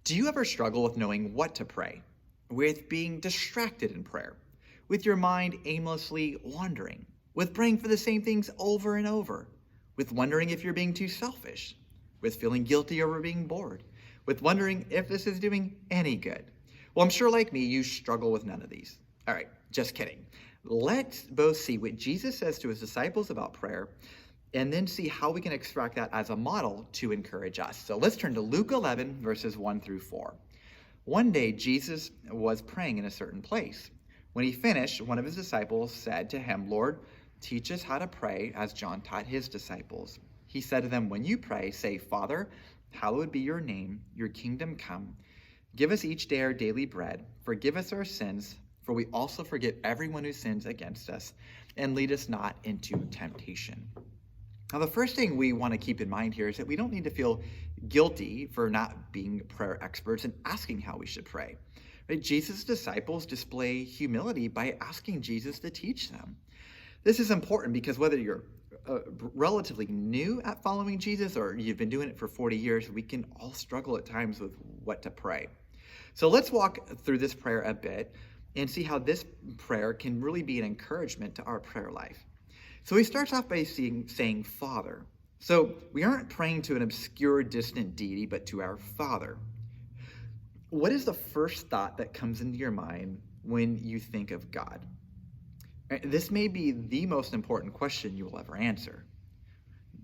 Do you ever struggle with knowing what to pray? With being distracted in prayer? With your mind aimlessly wandering? With praying for the same things over and over? With wondering if you're being too selfish? With feeling guilty over being bored? With wondering if this is doing any good? Well, I'm sure like me, you struggle with none of these. All right, just kidding. Let's both see what Jesus says to his disciples about prayer and then see how we can extract that as a model to encourage us. So let's turn to Luke 11, verses 1 through 4. One day, Jesus was praying in a certain place. When he finished, one of his disciples said to him, "Lord, teach us how to pray as John taught his disciples." He said to them, "When you pray, say, 'Father, hallowed be your name, your kingdom come. Give us each day our daily bread. Forgive us our sins, for we also forgive everyone who sins against us. And lead us not into temptation.'" Now, the first thing we want to keep in mind here is that we don't need to feel guilty for not being prayer experts and asking how we should pray. Right? Jesus' disciples display humility by asking Jesus to teach them. This is important because whether you're relatively new at following Jesus or you've been doing it for 40 years, we can all struggle at times with what to pray. So let's walk through this prayer a bit and see how this prayer can really be an encouragement to our prayer life. So he starts off by saying Father. So we aren't praying to an obscure, distant deity, but to our Father. What is the first thought that comes into your mind when you think of God? This may be the most important question you will ever answer.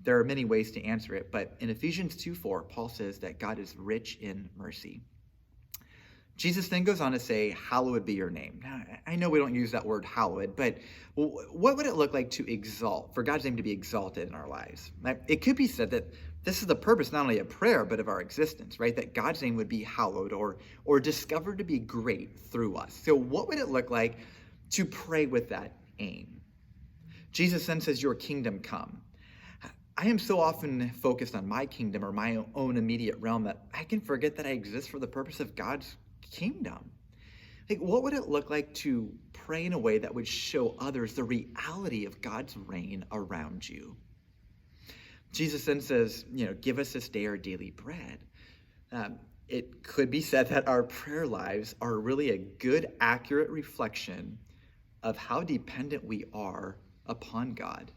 There are many ways to answer it, but in Ephesians 2:4, Paul says that God is rich in mercy. Jesus then goes on to say, "Hallowed be your name." Now, I know we don't use that word hallowed, but what would it look like to exalt, for God's name to be exalted in our lives? It could be said that this is the purpose not only of prayer, but of our existence, right? That God's name would be hallowed or discovered to be great through us. So what would it look like to pray with that aim? Jesus then says, "Your kingdom come." I am so often focused on my kingdom or my own immediate realm that I can forget that I exist for the purpose of God's kingdom. Like, what would it look like to pray in a way that would show others the reality of God's reign around you? Jesus then says, give us this day our daily bread. It could be said that our prayer lives are really a good, accurate reflection of how dependent we are upon God.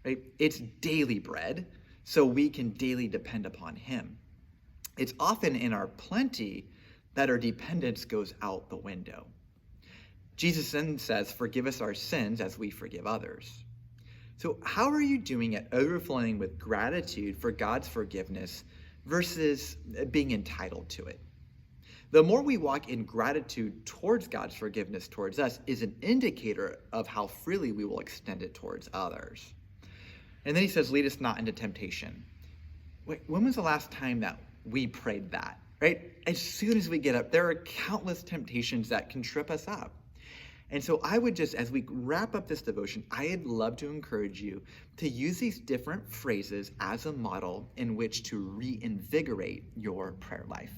Right? It's daily bread, so we can daily depend upon him. It's often in our plenty that our dependence goes out the window. Jesus then says, "Forgive us our sins as we forgive others." So how are you doing at overflowing with gratitude for God's forgiveness versus being entitled to it? The more we walk in gratitude towards God's forgiveness towards us is an indicator of how freely we will extend it towards others. And then he says, "Lead us not into temptation." Wait, when was the last time that we prayed that? Right? As soon as we get up, there are countless temptations that can trip us up. And so I would just, as we wrap up this devotion, I'd love to encourage you to use these different phrases as a model in which to reinvigorate your prayer life.